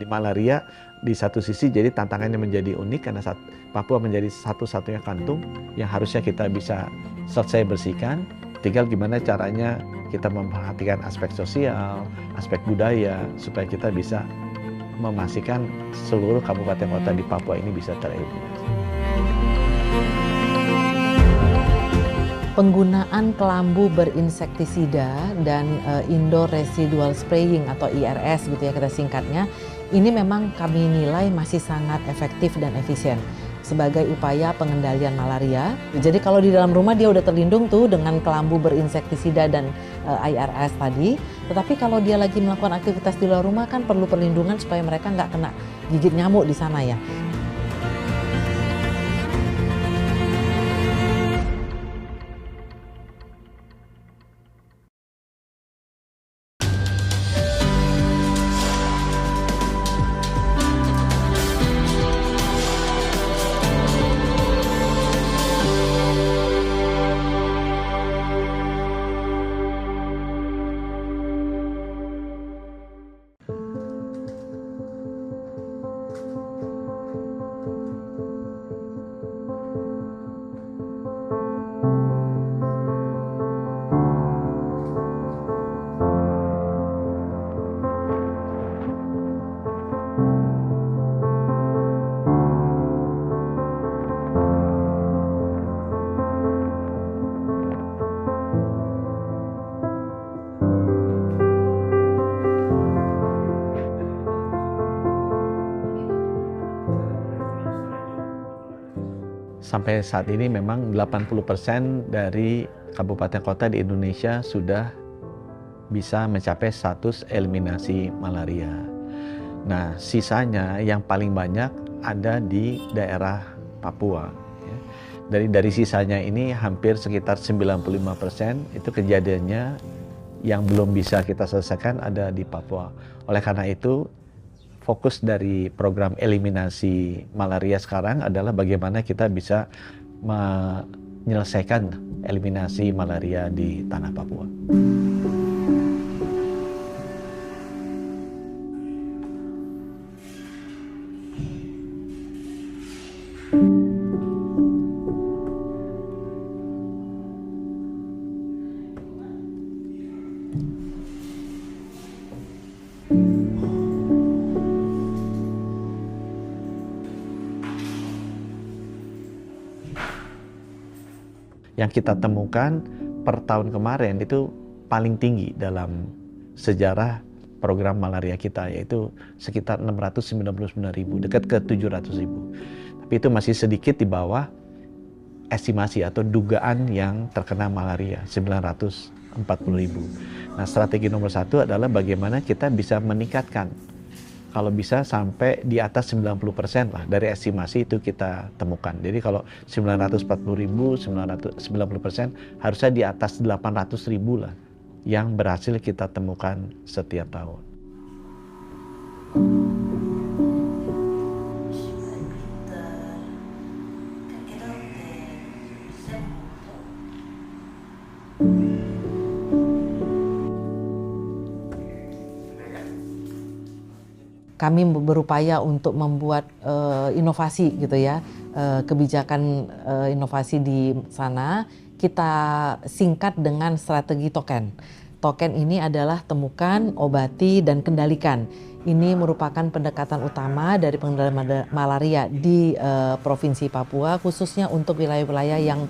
Di malaria di satu sisi jadi tantangannya menjadi unik karena Papua menjadi satu-satunya kantung yang harusnya kita bisa selesai bersihkan. Tinggal gimana caranya kita memperhatikan aspek sosial, aspek budaya, supaya kita bisa memastikan seluruh kabupaten kota di Papua ini bisa tereliminasi. Penggunaan kelambu berinsektisida dan indoor residual spraying atau IRS gitu ya kita singkatnya, ini memang kami nilai masih sangat efektif dan efisien sebagai upaya pengendalian malaria. Jadi kalau di dalam rumah dia udah terlindung tuh dengan kelambu berinsektisida dan IRS tadi, tetapi kalau dia lagi melakukan aktivitas di luar rumah kan perlu perlindungan supaya mereka nggak kena gigit nyamuk di sana ya. Sampai saat ini memang 80% dari kabupaten kota di Indonesia sudah bisa mencapai status eliminasi malaria. Nah, sisanya yang paling banyak ada di daerah Papua. Dari sisanya ini hampir sekitar 95% itu kejadiannya yang belum bisa kita selesaikan ada di Papua. Oleh karena itu, fokus dari program eliminasi malaria sekarang adalah bagaimana kita bisa menyelesaikan eliminasi malaria di tanah Papua. Yang kita temukan per tahun kemarin itu paling tinggi dalam sejarah program malaria kita, yaitu sekitar 699.000, dekat ke 700.000. Tapi itu masih sedikit di bawah estimasi atau dugaan yang terkena malaria, 940.000. Nah, strategi nomor satu adalah bagaimana kita bisa meningkatkan, kalau bisa sampai di atas 90% lah dari estimasi itu kita temukan. Jadi kalau 940.000, 90% harusnya di atas 800.000 lah yang berhasil kita temukan setiap tahun. Kami berupaya untuk membuat inovasi gitu ya, kebijakan inovasi di sana kita singkat dengan strategi token. Token ini adalah temukan, obati, dan kendalikan. Ini merupakan pendekatan utama dari pengendalian malaria di Provinsi Papua, khususnya untuk wilayah-wilayah yang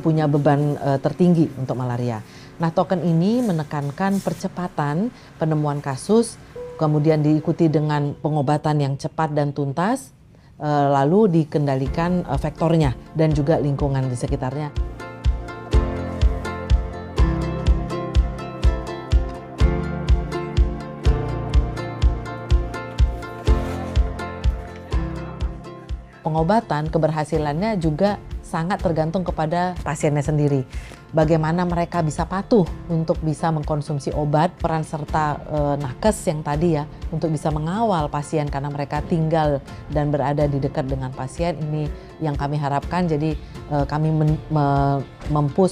punya beban tertinggi untuk malaria. Nah, token ini menekankan percepatan penemuan kasus, kemudian diikuti dengan pengobatan yang cepat dan tuntas, lalu dikendalikan faktornya dan juga lingkungan di sekitarnya. Pengobatan keberhasilannya juga sangat tergantung kepada pasiennya sendiri. Bagaimana mereka bisa patuh untuk bisa mengkonsumsi obat, peran serta nakes yang tadi ya, untuk bisa mengawal pasien karena mereka tinggal dan berada di dekat dengan pasien, ini yang kami harapkan. Jadi kami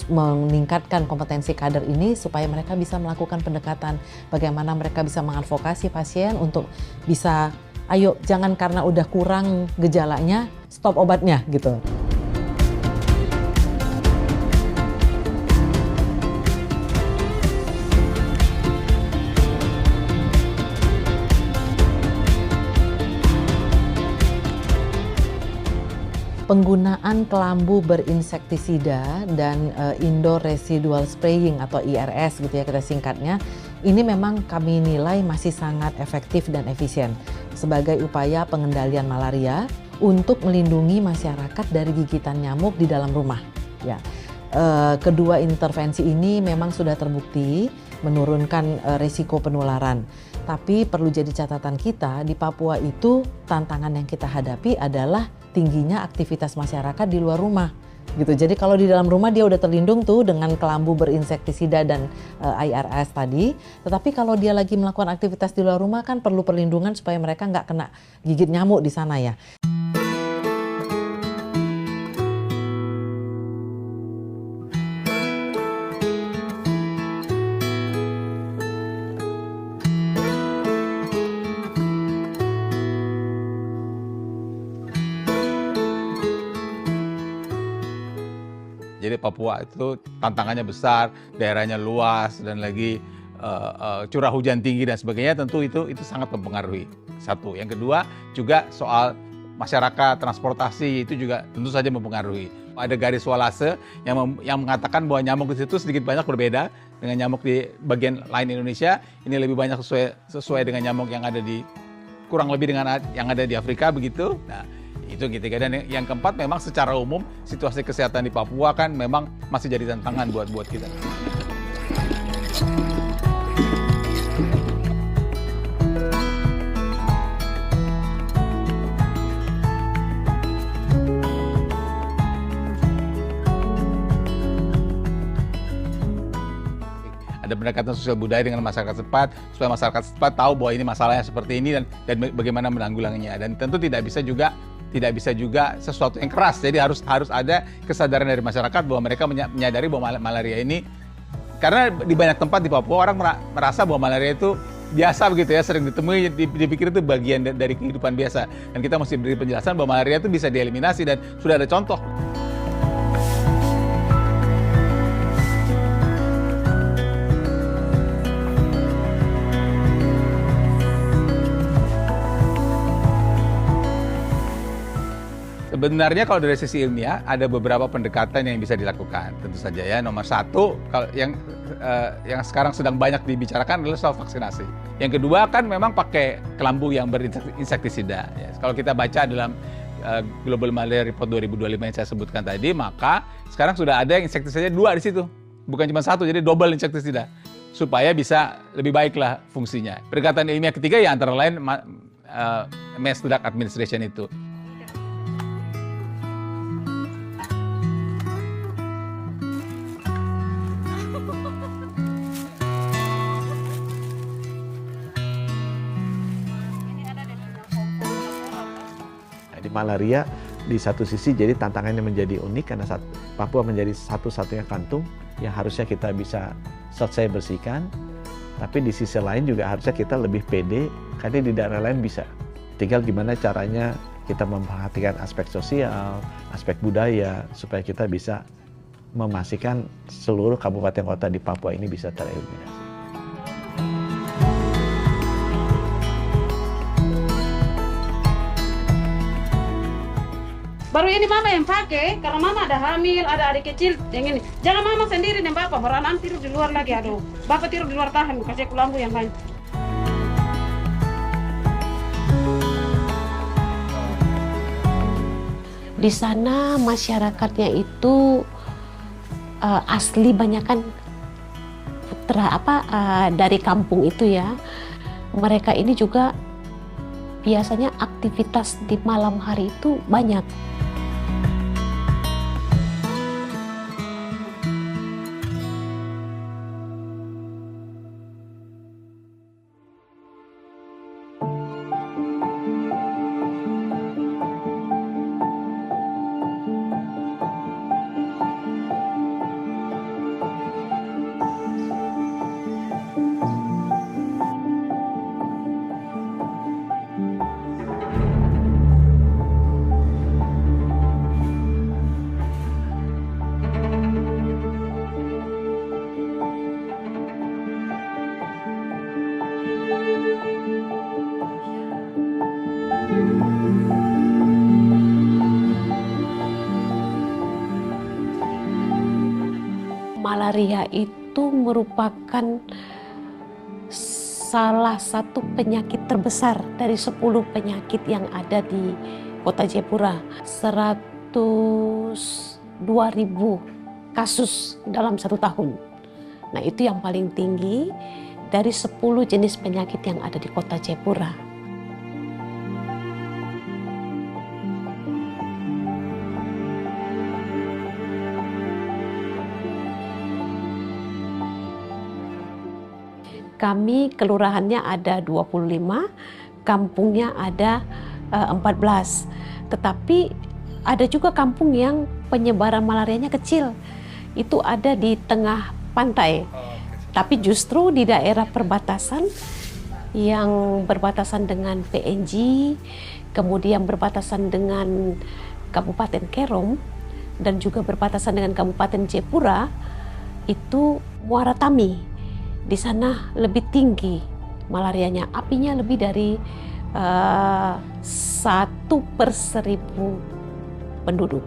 meningkatkan kompetensi kader ini supaya mereka bisa melakukan pendekatan bagaimana mereka bisa mengadvokasi pasien untuk bisa ayo jangan karena udah kurang gejalanya stop obatnya gitu. Penggunaan kelambu berinsektisida dan indoor residual spraying atau IRS gitu ya kita singkatnya, ini memang kami nilai masih sangat efektif dan efisien sebagai upaya pengendalian malaria untuk melindungi masyarakat dari gigitan nyamuk di dalam rumah. Ya, kedua intervensi ini memang sudah terbukti menurunkan risiko penularan. Tapi perlu jadi catatan kita di Papua itu tantangan yang kita hadapi adalah tingginya aktivitas masyarakat di luar rumah gitu. Jadi kalau di dalam rumah dia udah terlindung tuh dengan kelambu berinsektisida dan IRS tadi. Tetapi kalau dia lagi melakukan aktivitas di luar rumah kan perlu perlindungan supaya mereka nggak kena gigit nyamuk di sana ya. Jadi Papua itu tantangannya besar, daerahnya luas dan lagi curah hujan tinggi dan sebagainya, tentu itu sangat mempengaruhi. Satu, yang kedua juga soal masyarakat, transportasi itu juga tentu saja mempengaruhi. Ada garis Wallace yang mengatakan bahwa nyamuk di situ sedikit banyak berbeda dengan nyamuk di bagian lain Indonesia. Ini lebih banyak sesuai dengan nyamuk yang ada di kurang lebih dengan yang ada di Afrika begitu. Nah, itu ketiga. Dan yang keempat memang secara umum situasi kesehatan di Papua kan memang masih jadi tantangan buat kita. Ada pendekatan sosial budaya dengan masyarakat setempat supaya masyarakat setempat tahu bahwa ini masalahnya seperti ini dan bagaimana menanggulanginya. Dan tentu tidak bisa juga sesuatu yang keras. Jadi harus ada kesadaran dari masyarakat bahwa mereka menyadari bahwa malaria ini, karena di banyak tempat di Papua orang merasa bahwa malaria itu biasa begitu ya, sering ditemui, dipikir itu bagian dari kehidupan biasa. Dan kita mesti beri penjelasan bahwa malaria itu bisa dieliminasi dan sudah ada contoh. Sebenarnya kalau dari sisi ilmiah ada beberapa pendekatan yang bisa dilakukan. Tentu saja ya, nomor satu kalau yang sekarang sedang banyak dibicarakan adalah soal vaksinasi. Yang kedua kan memang pakai kelambu yang berinsektisida. Ya, kalau kita baca dalam Global Malaria Report 2025 yang saya sebutkan tadi, maka sekarang sudah ada insektisida 2 di situ, bukan cuma 1, jadi double insektisida supaya bisa lebih baiklah fungsinya. Pendekatan ilmiah ketiga ya antara lain mass drug administration itu. Malaria di satu sisi jadi tantangannya menjadi unik karena Papua menjadi satu-satunya kantung yang harusnya kita bisa selesai bersihkan, tapi di sisi lain juga harusnya kita lebih pede karena di daerah lain bisa. Tinggal gimana caranya kita memperhatikan aspek sosial, aspek budaya supaya kita bisa memastikan seluruh kabupaten kota di Papua ini bisa tereliminasi. Baru ini mama yang pakai, karena mama ada hamil, ada adik kecil yang ini. Jangan mama sendiri nih bapak, orang tidur di luar lagi, aduh. Bapak tidur di luar tahan, kasih kelambu yang lain. Di sana masyarakatnya itu asli banyakan putra dari kampung itu ya. Mereka ini juga biasanya aktivitas di malam hari itu banyak. malaria itu merupakan salah satu penyakit terbesar dari 10 penyakit yang ada di Kota Jayapura. 102.000 kasus dalam 1 tahun. Nah, itu yang paling tinggi dari 10 jenis penyakit yang ada di Kota Jayapura. Kami kelurahannya ada 25, kampungnya ada 14. Tetapi ada juga kampung yang penyebaran malarianya kecil. Itu ada di tengah pantai. Tapi justru di daerah perbatasan yang berbatasan dengan PNG, kemudian berbatasan dengan Kabupaten Kerom, dan juga berbatasan dengan Kabupaten Jayapura, itu Muara Tami. Di sana lebih tinggi malarianya, apinya lebih dari 1/1000 penduduk.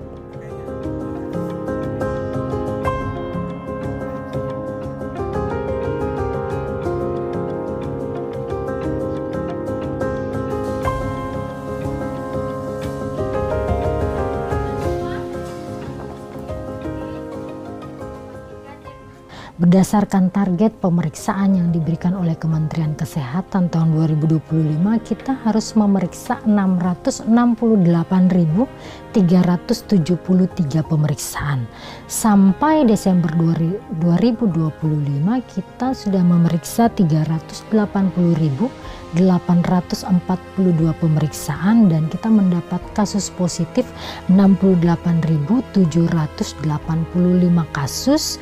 Berdasarkan target pemeriksaan yang diberikan oleh Kementerian Kesehatan tahun 2025, kita harus memeriksa 668.373 pemeriksaan. Sampai Desember 2025 kita sudah memeriksa 380.842 pemeriksaan dan kita mendapat kasus positif 68.785 kasus.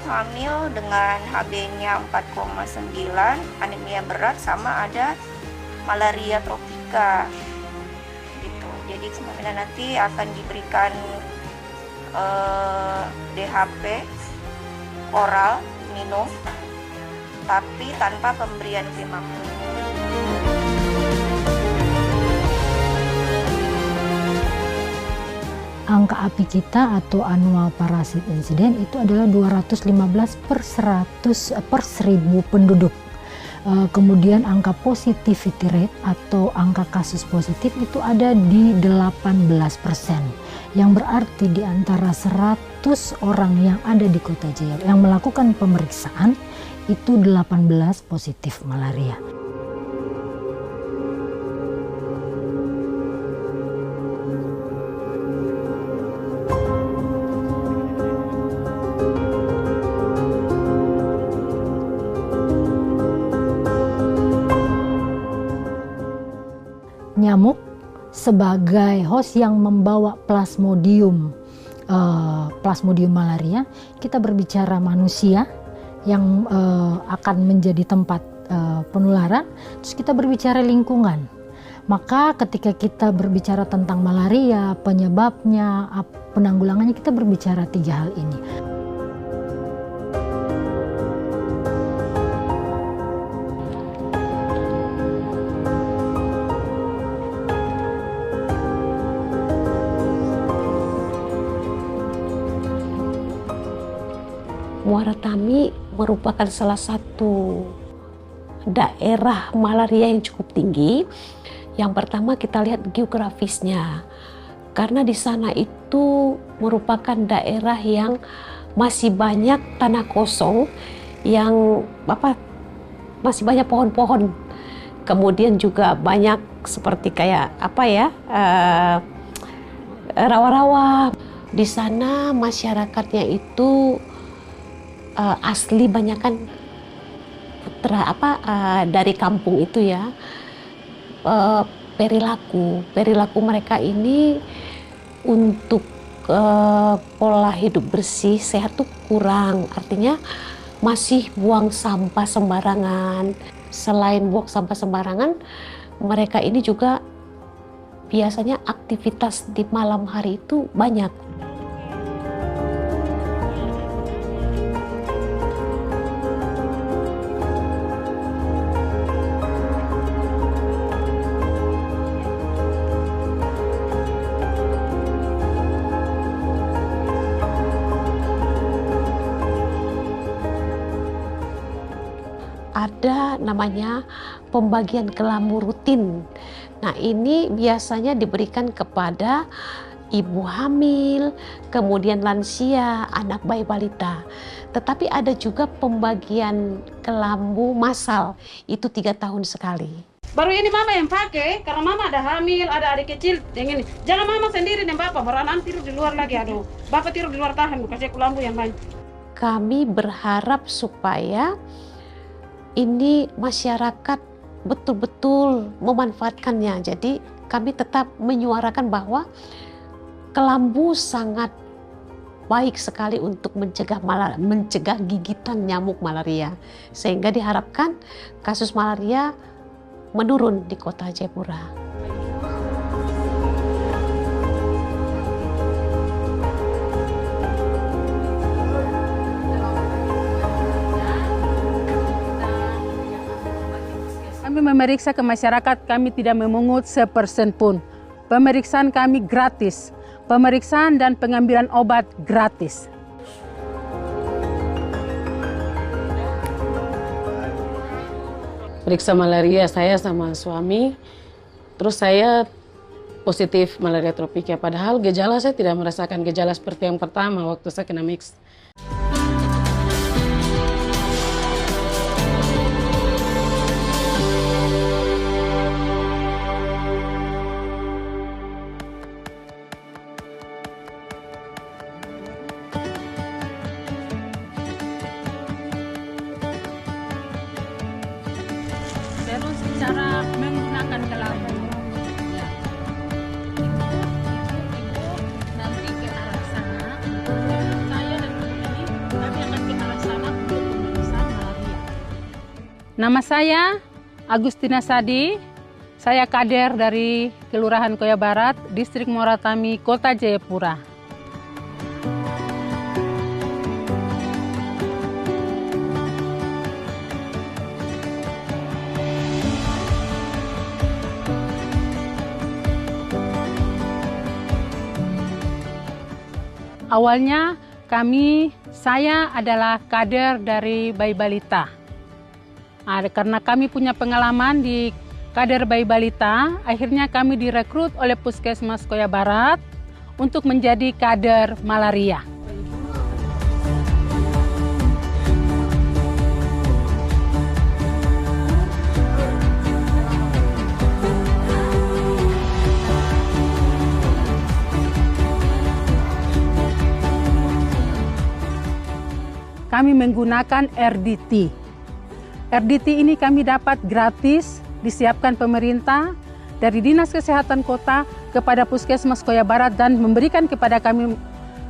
Hamil dengan HB-nya 4,9, anemia berat, sama ada malaria tropika gitu. Jadi kemungkinan nanti akan diberikan DHP oral minum tapi tanpa pemberian primakur. Angka API kita atau annual parasit insiden itu adalah 215 per 1000 penduduk. Kemudian angka positivity rate atau angka kasus positif itu ada di 18%. Yang berarti di antara 100 orang yang ada di Kota Jayapura yang melakukan pemeriksaan itu 18 positif malaria. Nyamuk sebagai host yang membawa plasmodium malaria, kita berbicara manusia yang akan menjadi tempat penularan, terus kita berbicara lingkungan. Maka ketika kita berbicara tentang malaria, penyebabnya, penanggulangannya, kita berbicara 3 hal ini. Muara Tami merupakan salah satu daerah malaria yang cukup tinggi. Yang pertama kita lihat geografisnya, karena di sana itu merupakan daerah yang masih banyak tanah kosong, yang masih banyak pohon-pohon. Kemudian juga banyak seperti kayak rawa-rawa. Di sana masyarakatnya itu asli banyak kan dari kampung itu ya. Perilaku mereka ini untuk pola hidup bersih sehat tuh kurang, artinya masih buang sampah sembarangan. Selain buang sampah sembarangan, mereka ini juga biasanya aktivitas di malam hari itu banyak. ada namanya pembagian kelambu rutin. Nah, ini biasanya diberikan kepada ibu hamil, kemudian lansia, anak bayi balita. Tetapi ada juga pembagian kelambu massal, itu 3 tahun sekali. Baru ini mama yang pakai, karena mama ada hamil, ada adik kecil, yang ini. Jangan mama sendiri dan bapak, orang tidur di luar lagi, aduh. Bapak tidur di luar tahan, kasih kelambu yang banyak. Kami berharap supaya ini masyarakat betul-betul memanfaatkannya. Jadi kami tetap menyuarakan bahwa kelambu sangat baik sekali untuk mencegah gigitan nyamuk malaria. Sehingga diharapkan kasus malaria menurun di Kota Jayapura. Kami memeriksa ke masyarakat, kami tidak memungut sepersen pun. Pemeriksaan kami gratis. Pemeriksaan dan pengambilan obat gratis. Periksa malaria saya sama suami, terus saya positif malaria tropika. Padahal gejala saya tidak merasakan gejala seperti yang pertama waktu saya kena mix. Terus cara menggunakan kelambu. Ya. Nanti ke arah sana. Saya dan ini kami akan ke arah sana untuk pemeriksaan malaria. Nama saya Agustina Sadi. Saya kader dari Kelurahan Koya Barat, Distrik Moratami, Kota Jayapura. Awalnya saya adalah kader dari bayi balita. Karena kami punya pengalaman di kader bayi balita, akhirnya kami direkrut oleh Puskesmas Koya Barat untuk menjadi kader malaria. Kami menggunakan RDT. RDT ini kami dapat gratis, disiapkan pemerintah dari Dinas Kesehatan Kota kepada Puskesmas Koya Barat dan memberikan kepada kami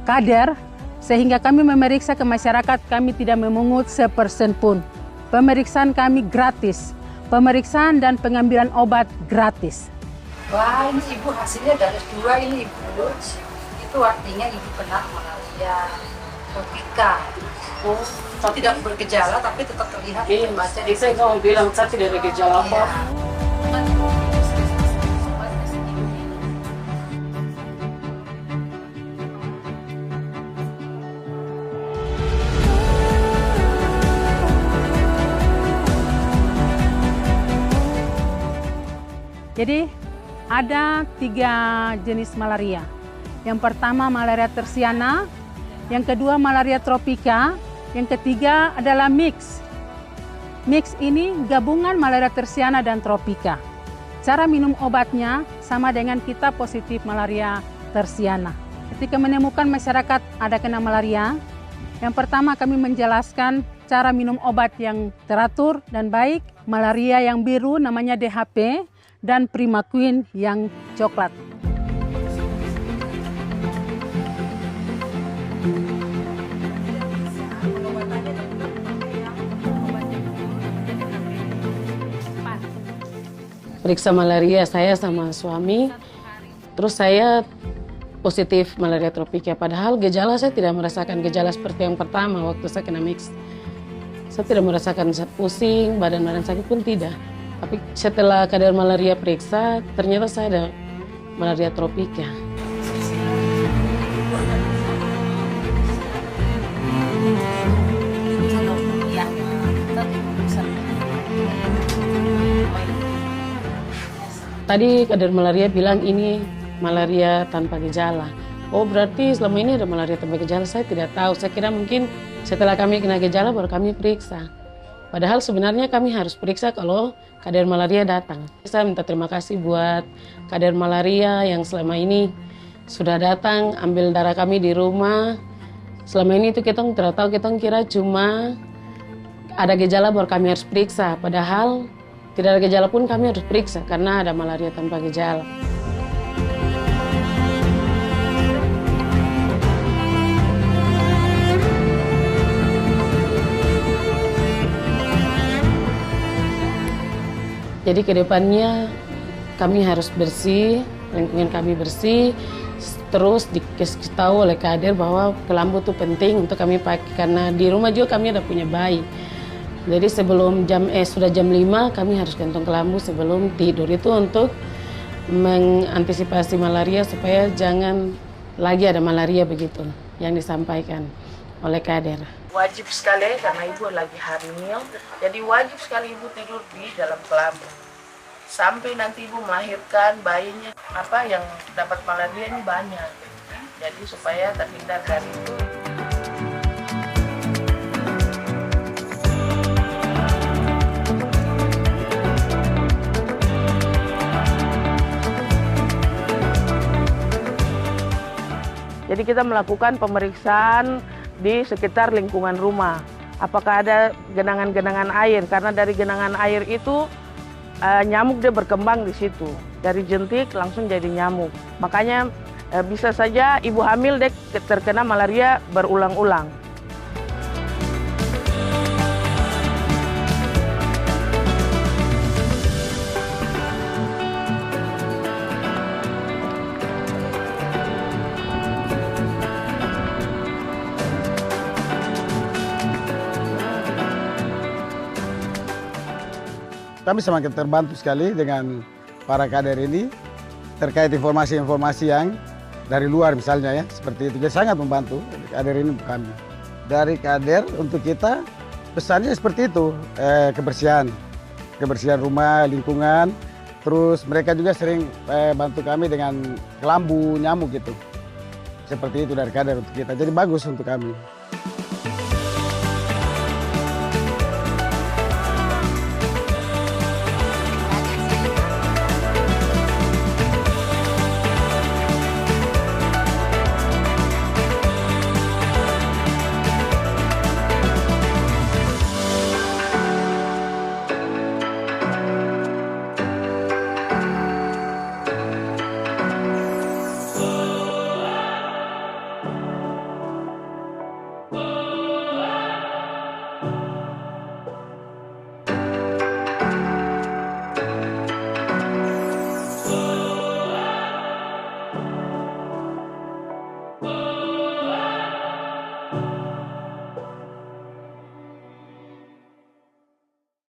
kader, sehingga kami memeriksa ke masyarakat, kami tidak memungut sepersen pun. Pemeriksaan kami gratis, pemeriksaan dan pengambilan obat gratis. Wah, ini ibu hasilnya dari 2 ini ibu. Itu artinya ibu kena malaria tropika. Oh, tidak bergejala tapi tetap terlihat. Iya, jadi saya mau bilang saya tidak ada gejala apa. Jadi ada 3 jenis malaria. Yang pertama malaria tersiana, yang kedua malaria tropika, yang ketiga adalah mix. Mix ini gabungan malaria tersiana dan tropika. Cara minum obatnya sama dengan kita positif malaria tersiana. Ketika menemukan masyarakat ada kena malaria, yang pertama kami menjelaskan cara minum obat yang teratur dan baik. Malaria yang biru namanya DHP dan Primaquine yang coklat. Periksa malaria saya sama suami, terus saya positif malaria tropika. Padahal gejala saya tidak merasakan gejala seperti yang pertama waktu saya kena mix. Saya tidak merasakan pusing, badan sakit pun tidak. Tapi setelah kadar malaria periksa, ternyata saya ada malaria tropika. Tadi kader malaria bilang ini malaria tanpa gejala. Oh berarti selama ini ada malaria tanpa gejala, saya tidak tahu. Saya kira mungkin setelah kami kena gejala baru kami periksa. Padahal sebenarnya kami harus periksa kalau kader malaria datang. Saya minta terima kasih buat kader malaria yang selama ini sudah datang ambil darah kami di rumah. Selama ini itu kita tidak tahu, kita kira cuma ada gejala baru kami harus periksa. Padahal tidak ada gejala pun kami harus periksa karena ada malaria tanpa gejala. Jadi kedepannya kami harus bersih, lingkungan kami bersih, terus dikasih tahu oleh kader bahwa kelambu itu penting untuk kami pakai karena di rumah juga kami ada punya bayi. Jadi sebelum sudah jam 5 kami harus gantung kelambu sebelum tidur itu untuk mengantisipasi malaria supaya jangan lagi ada malaria begitu yang disampaikan oleh kader. Wajib sekali karena ibu lagi hamil, jadi wajib sekali ibu tidur di dalam kelambu. Sampai nanti ibu melahirkan bayinya yang dapat malaria ini banyak. Jadi supaya terhindar dari itu. Jadi kita melakukan pemeriksaan di sekitar lingkungan rumah. Apakah ada genangan-genangan air? Karena dari genangan air itu nyamuk dia berkembang di situ. Dari jentik langsung jadi nyamuk. Makanya bisa saja ibu hamil dia terkena malaria berulang-ulang. Kami semakin terbantu sekali dengan para kader ini terkait informasi-informasi yang dari luar misalnya ya, seperti itu. Jadi sangat membantu kader ini kami. Dari kader untuk kita pesannya seperti itu, kebersihan rumah, lingkungan. Terus mereka juga sering bantu kami dengan kelambu, nyamuk gitu. Seperti itu dari kader untuk kita, jadi bagus untuk kami.